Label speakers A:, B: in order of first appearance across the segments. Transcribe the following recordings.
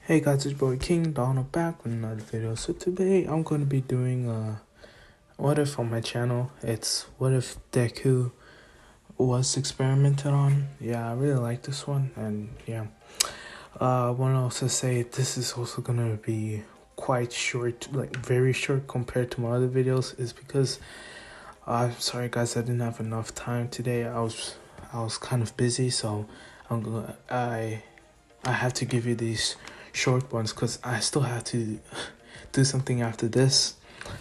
A: Hey guys, it's your boy King Donald back with another video. So today I'm going to be doing what if on my channel. It's what if Deku was experimented on. Yeah, I really like this one, and yeah. I want to also say this is also going to be quite short, like very short compared to my other videos, is because sorry guys, I didn't have enough time today. I was kind of busy, so I have to give you these short ones because I still have to do something after this.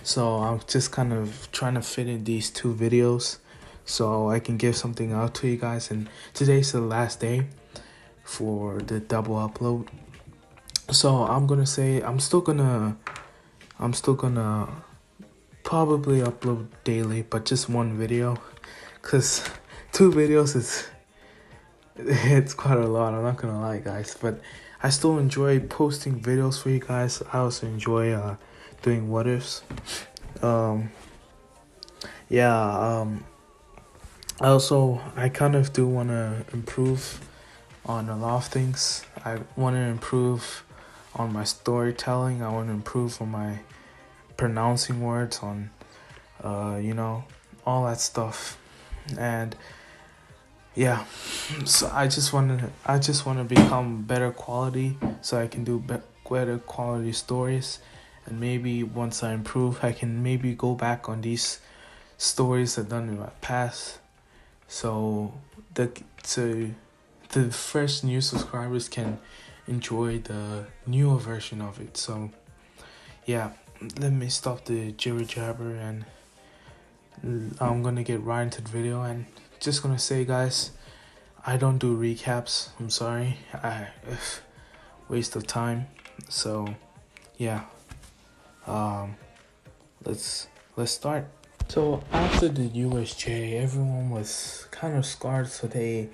A: So I'm just kind of trying to fit in these two videos so I can give something out to you guys. And today's the last day for the double upload. So I'm gonna say I'm still gonna probably upload daily, but just one video, because two videos is it's quite a lot. I'm not gonna lie, guys, but I still enjoy posting videos for you guys. I also enjoy doing what ifs. Um, yeah. I kind of do want to improve on a lot of things. I want to improve on my storytelling. I want to improve on my pronouncing words, on all that stuff. And yeah, so I just want to become better quality so I can do better quality stories. And maybe once I improve, I can maybe go back on these stories I've done in my past, so so the fresh new subscribers can enjoy the newer version of it. So yeah, let me stop the jibber jabber, and I'm gonna get right into the video. And just gonna say, guys, I don't do recaps. I'm sorry. Waste of time. So yeah, let's start. So after the USJ, everyone was kind of scarred, so they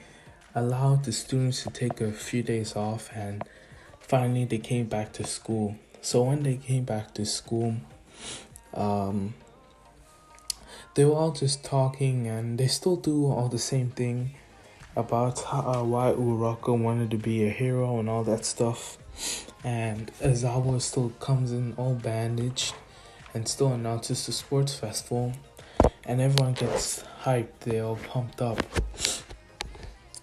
A: allowed the students to take a few days off, and finally they came back to school. So when they came back to school, they were all just talking, and they still do all the same thing about why Uraka wanted to be a hero and all that stuff. And Azawa still comes in all bandaged and still announces the sports festival, and everyone gets hyped. They all pumped up.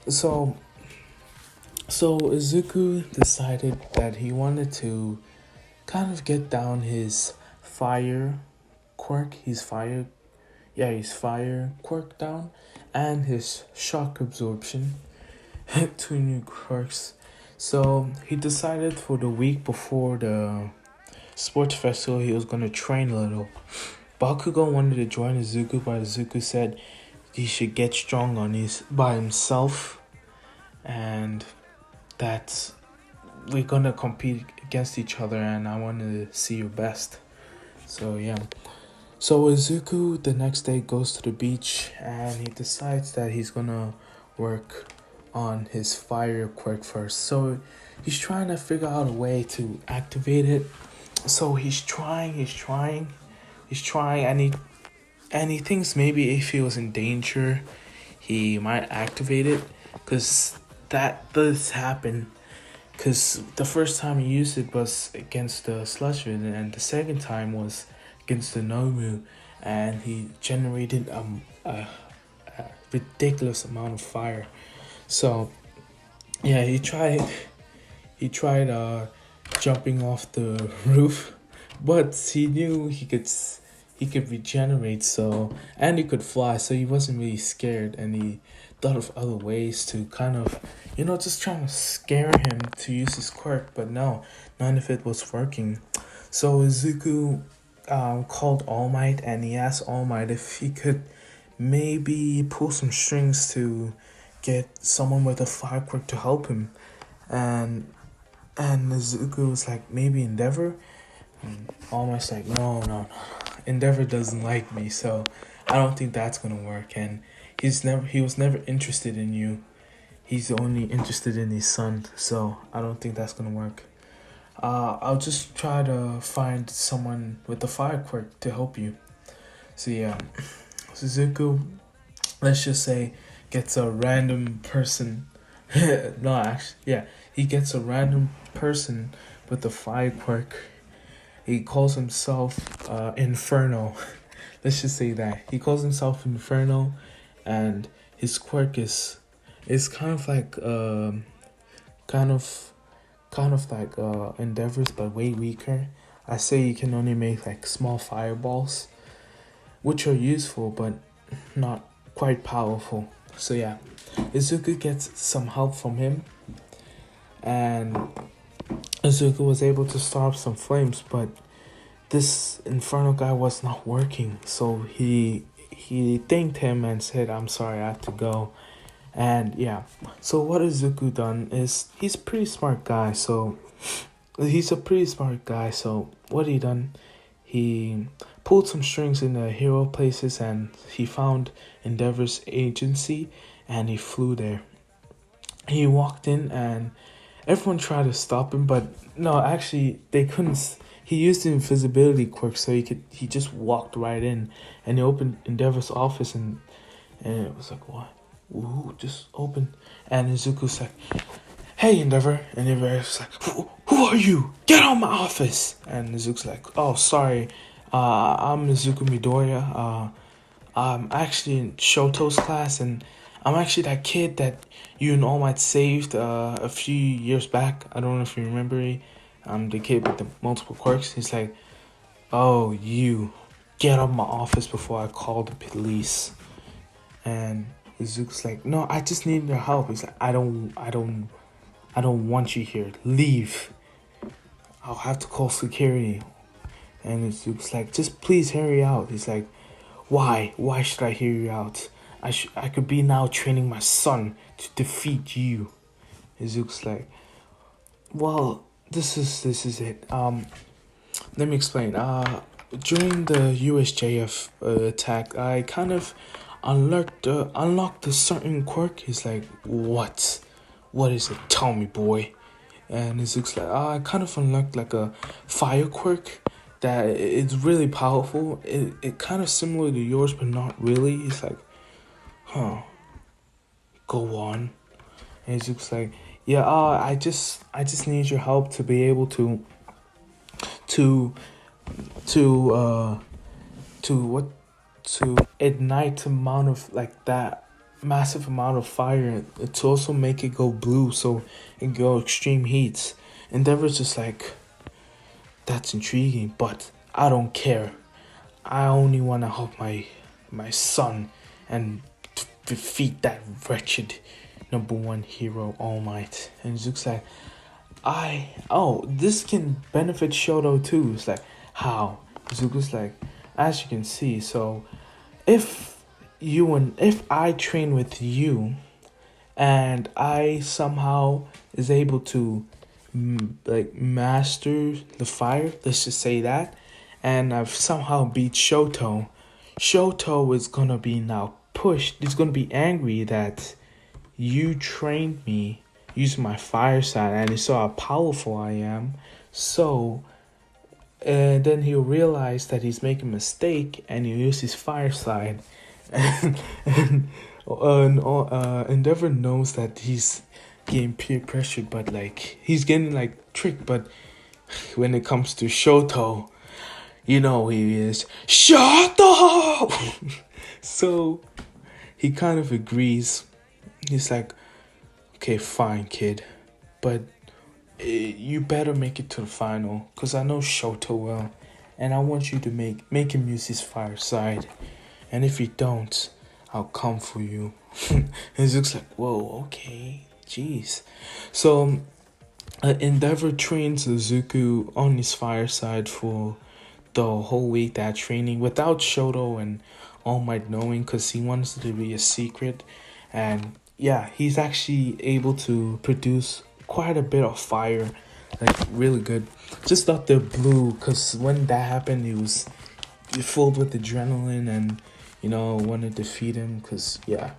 A: So Izuku decided that he wanted to kind of get down his fire quirk. His fire quirk down, and his shock absorption. Two new quirks. So he decided for the week before the sports festival he was gonna train a little. Bakugo wanted to join Izuku, but Izuku said he should get strong by himself, and that we're gonna compete against each other, and I wanted to see your best. So yeah. So Izuku the next day goes to the beach, and he decides that he's gonna work on his fire quirk first. So he's trying to figure out a way to activate it. So he's trying, and he thinks maybe if he was in danger, he might activate it, because that does happen. Because the first time he used it was against the Slushman, and the second time was against the Nomu, and he generated a ridiculous amount of fire. So yeah, he tried jumping off the roof, but he knew he could regenerate, so, and he could fly, so he wasn't really scared, and he thought of other ways to kind of, just trying to scare him to use his quirk, but no, none of it was working. So Izuku called All Might, and he asked All Might if he could maybe pull some strings to get someone with a fire quirk to help him. And Izuku was like, maybe Endeavor? And All Might's like, no. Endeavor doesn't like me, so I don't think that's gonna work. And he was never interested in you. He's only interested in his son, so I don't think that's gonna work. I'll just try to find someone with the fire quirk to help you. So yeah, Suzuku, let's just say, gets a random person. No, actually, yeah, he gets a random person with a fire quirk. He calls himself Inferno. Let's just say that he calls himself Inferno, and his quirk is kind of like kind of like Endeavor's, but way weaker. I say you can only make like small fireballs, which are useful but not quite powerful. So yeah, Izuku gets some help from him, and Izuku was able to start some flames, but this Inferno guy was not working. So he thanked him and said, "I'm sorry, I have to go." And yeah, so what Izuku done is he's a pretty smart guy. So what he done? He pulled some strings in the hero places, and he found Endeavor's agency, and he flew there. He walked in, and everyone tried to stop him, but no, actually they couldn't. He used the invisibility quirk, so he just walked right in, and he opened Endeavor's office, and it was like, what? Ooh, just open. And Izuku's like, "Hey, Endeavor." And Endeavor's like, who are you? Get out of my office. And Izuku's like, "Oh, sorry. I'm Izuku Midoriya. I'm actually in Shoto's class, and I'm actually that kid that you and All Might saved a few years back. I don't know if you remember me. I'm the kid with the multiple quirks." He's like, "Oh, you. Get out of my office before I call the police." And Izuku's like, "No, I just need your help." He's like, I don't want you here. Leave. I'll have to call security." And Izuku's like, "Just please hurry out." He's like, "Why? Why should I hear you out? I could be now training my son to defeat you." Izuku's like, "Well, this is it. Let me explain. During the USJF attack, I kind of unlocked a certain quirk." He's like, "What? What is it? Tell me, boy." And Izuku's like, "I kind of unlocked like a fire quirk that it's really powerful. It kind of similar to yours, but not really." He's like, "Huh, go on." And Izuku's like, "Yeah, I just need your help to be able to ignite amount of like that massive amount of fire, to also make it go blue so it go extreme heats." Endeavor's just like, "That's intriguing, but I don't care. I only want to help my son and defeat that wretched number one hero, All Might." And Zuko's like, this can benefit Shoto too." It's like, "How?" Zuko's like, "As you can see, so if I train with you and I somehow is able to master the fire, let's just say that, and I've somehow beat Shoto is gonna be now pushed. He's gonna be angry that you trained me using my fire side, and you saw how powerful I am. So, and then he'll realize that he's making a mistake, and he'll use his fire side." And Endeavor knows that he's getting peer pressured, but like he's getting like tricked. But when it comes to Shoto, he is shut up. So he kind of agrees. He's like, "Okay, fine, kid, but you better make it to the final, cause I know Shoto well, and I want you to make him use his fire side. And if you don't, I'll come for you." And it looks like, whoa, okay, jeez. So Endeavor trains Izuku on his fire side for the whole week that training without Shoto and All Might knowing, because he wants it to be a secret. And yeah, he's actually able to produce quite a bit of fire, like really good. Just not the blue, because when that happened, he was filled with adrenaline and wanted to defeat him, because yeah.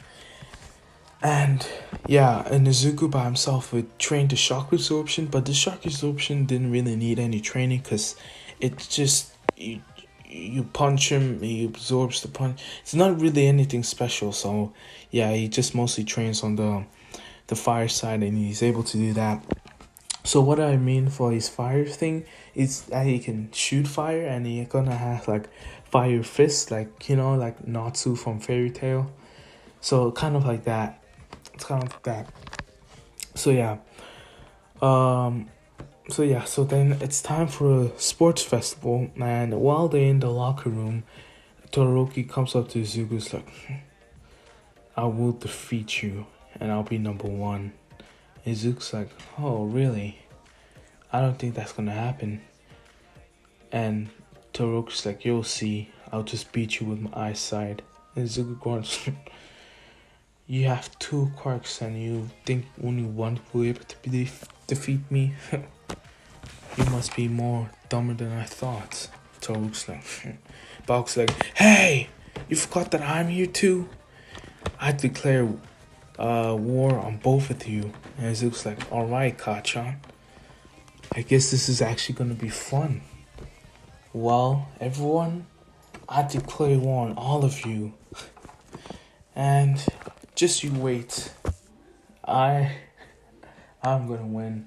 A: And Izuku by himself would train the shock absorption, but the shock absorption didn't really need any training, because it just you punch him, he absorbs the punch. It's not really anything special. So yeah, he just mostly trains on the fire side, and he's able to do that. So what I mean for his fire thing is that he can shoot fire, and he gonna have like fire fists, like like Natsu from Fairy Tail. So kind of like that. It's kind of like that. So yeah. Um. So then it's time for a sports festival, and while they're in the locker room, Todoroki comes up to Izuku's like, "I will defeat you, and I'll be number one." Izuku's like, "Oh really? I don't think that's gonna happen." And Todoroki's like, "You'll see. I'll just beat you with my eyesight." And Izuku goes, "You have two quirks, and you think only one will be able to defeat me? You must be more dumber than I thought." Todoroki's like, Bog's like, "Hey, you forgot that I'm here too? I declare war on both of you." And Izuku's like, "Alright, Kachan. I guess this is actually gonna be fun. Well, everyone, I declare war on all of you. And just you wait. I'm gonna win."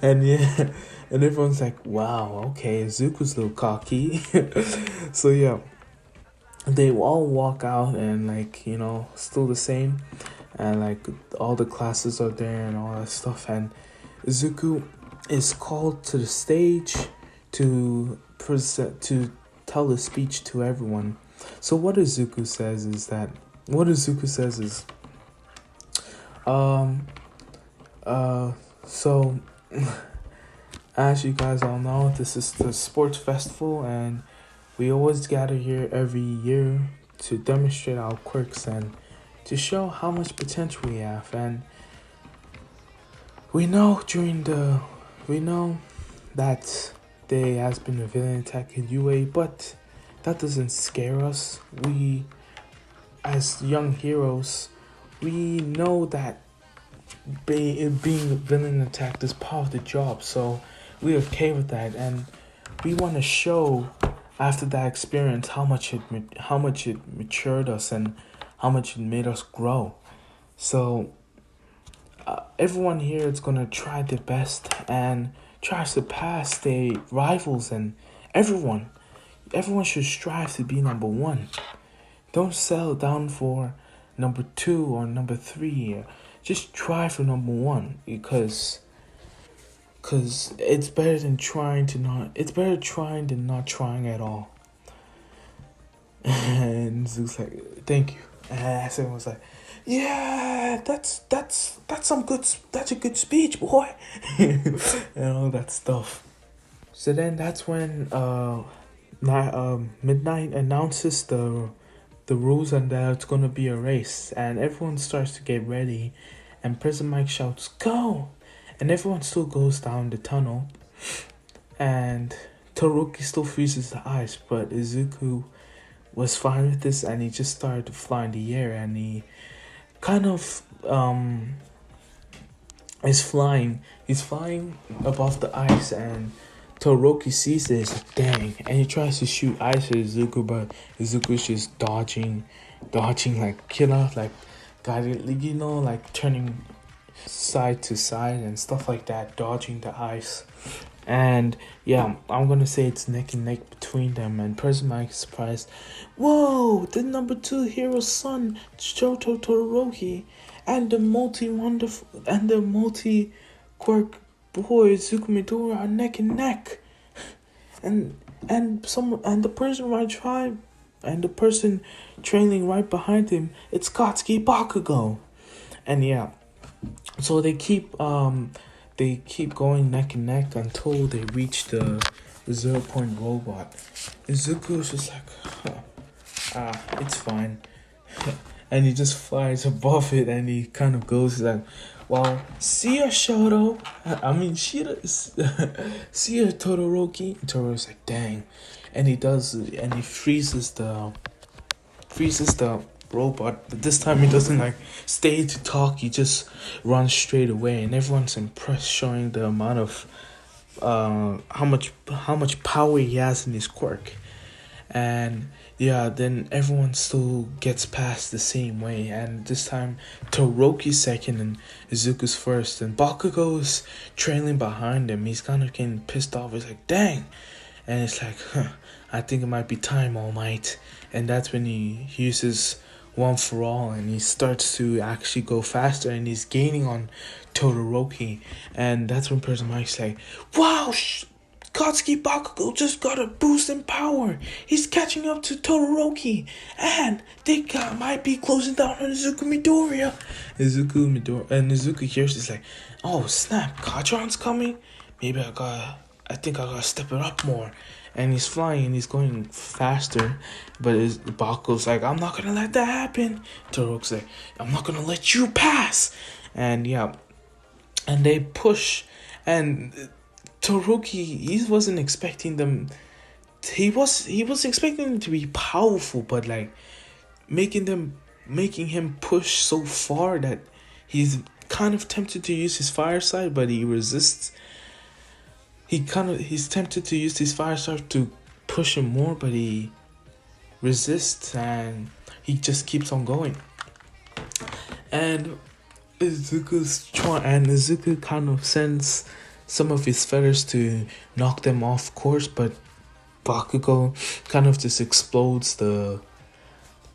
A: And yeah, and everyone's like, "Wow, okay, Zuko's a little cocky." So yeah, they all walk out, and like still the same, and like all the classes are there and all that stuff, and Zuko is called to the stage to tell a speech to everyone. So what Zuko says is um so as you guys all know, this is the sports festival, and we always gather here every year to demonstrate our quirks and to show how much potential we have. And we know that there has been a villain attack in UA, but that doesn't scare us. We, as young heroes, we know that being a villain attacked is part of the job, so we're okay with that, and we want to show after that experience how much it matured us and how much it made us grow. So everyone here is gonna try their best and try to surpass their rivals, and everyone should strive to be number one. Don't settle down for number 2 or number 3. Just try for number 1, because it's better than trying than not trying at all. And Zeus like, "Thank you." And everyone was like, "Yeah, that's a good speech, boy." And all that stuff. So then that's when Midnight announces the rules, and that it's gonna be a race, and everyone starts to get ready, and Prison Mike shouts, "Go!" And everyone still goes down the tunnel, and Todoroki still freezes the ice, but Izuku was fine with this, and he just started to fly in the air, and he kind of is flying. He's flying above the ice, and Todoroki sees this, like, dang, and he tries to shoot ice at Izuku, but Izuku's just dodging like like guiding, like turning side to side and stuff like that, dodging the ice. And yeah, I'm gonna say it's neck and neck between them, and Prison Mike is surprised. "Whoa, the number 2 hero's son, Shoto Todoroki, and the multi quirk boy Zuko Midori are neck and neck. And the person the person trailing right behind him, it's Katsuki Bakugo." And yeah, so they keep going neck and neck until they reach the 0-point robot. Izuku's just like, it's fine. And he just flies above it, and he kind of goes like, "Well, see ya, Shoto. See ya, Todoroki." And Todoroki's like, "Dang," and he freezes the robot. But this time he doesn't like stay to talk. He just runs straight away, and everyone's impressed, showing the amount of how much power he has in his quirk. And yeah, then everyone still gets past the same way, and this time Toroki's second and Izuku's first, and Bakugo's trailing behind him. He's kind of getting pissed off. He's like, dang. And it's like, I think it might be time, All Might. And that's when he uses One for All, and he starts to actually go faster, and he's gaining on Todoroki. And that's when Person Mike's like, wow, Katsuki Bakugo just got a boost in power. He's catching up to Todoroki, and they might be closing down on Izuku Midoriya. And Izuku hears this like, oh snap, Katron's coming. Maybe I think I gotta step it up more. And he's flying and he's going faster, but Bakugo's like, I'm not gonna let that happen. Todoroki's like, I'm not gonna let you pass. And yeah, and they push, and Todoroki, he wasn't expecting them. He was expecting them to be powerful, but like making him push so far that he's kind of tempted to use his fire side, but he resists. He's tempted to use his fire side to push him more, but he resists, and he just keeps on going. And Izuku kind of sends some of his feathers to knock them off course, but Bakugo kind of just explodes the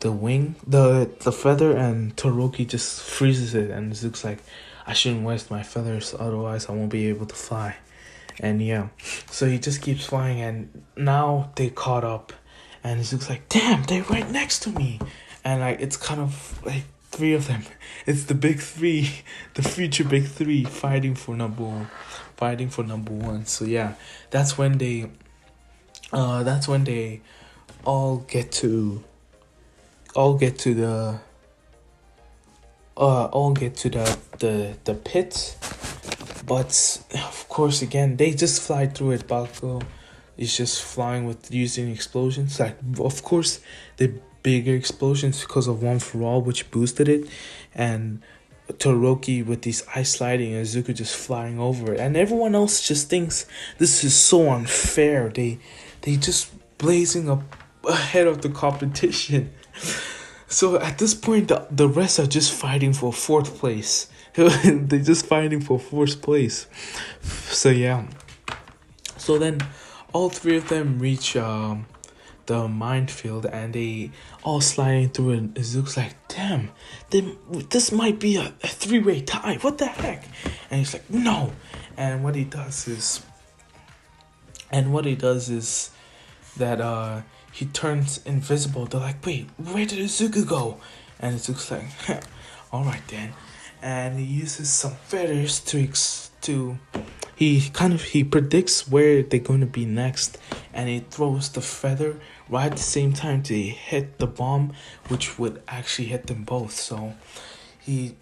A: wing, the feather, and Todoroki just freezes it, and Izuku's like, I shouldn't waste my feathers, otherwise I won't be able to fly. And yeah, so he just keeps flying, and now they caught up, and Izuku's like, damn, they're right next to me. And like, it's kind of like three of them. It's the big three, the future big three fighting for number one. So yeah, that's when they all get to the pit. But of course, again, they just fly through it. Bakugo is just flying with using explosions. Like, of course, the bigger explosions because of One for All, which boosted it, and Todoroki with these ice sliding, and Izuku just flying over it, and everyone else just thinks this is so unfair. They just blazing up ahead of the competition. So at this point, the rest are just fighting for fourth place. They're just fighting for fourth place. So yeah. So then, all three of them reach the minefield, and they all sliding through it. Izuku's like, damn, this might be a three-way tie. What the heck? And he's like, no. And what he does is that he turns invisible. They're like, wait, where did Izuku go? And Izuku's like, all right then. And he uses some feathers he predicts where they're going to be next, and he throws the feather right at the same time to hit the bomb, which would actually hit them both. So he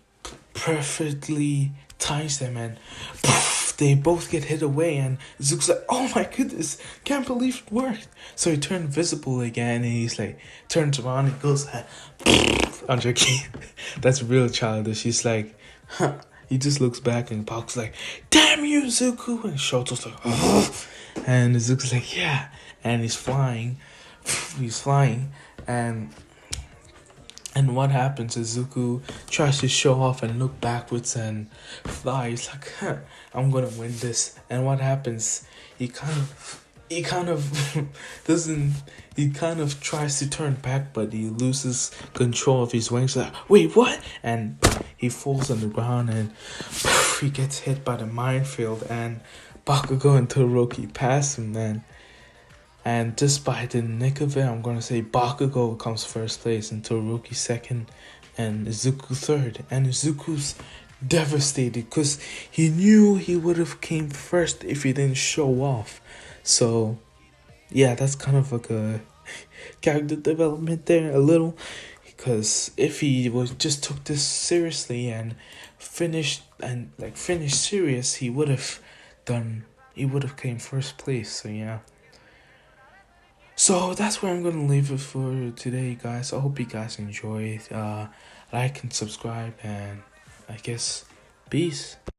A: perfectly ties them, and poof, they both get hit away, and Zuko's like, oh my goodness, can't believe it worked. So he turned visible again, and he's like, turns around and goes, I'm joking. That's real childish. He's like, huh. He just looks back, and Baku's like, damn you, Zuko. And Shoto's like, oh. And Zuko's like, yeah. And he's flying. And what happens is Zuko tries to show off and look backwards and fly. He's like, I'm gonna win this. And what happens? He kind of tries to turn back, but he loses control of his wings. Like, wait, what? And he falls on the ground, and he gets hit by the minefield, and Bakugo and Todoroki pass him, man. And just by the nick of it, I'm gonna say Bakugo comes first place, and Todoroki second, and Izuku third. And Izuku's devastated because he knew he would have came first if he didn't show off. So yeah, that's kind of like a character development there a little, because if he just took this seriously and finished serious, he would have came first place. So yeah. So that's where I'm gonna leave it for today, guys. I hope you guys enjoyed. Like and subscribe, and I guess peace.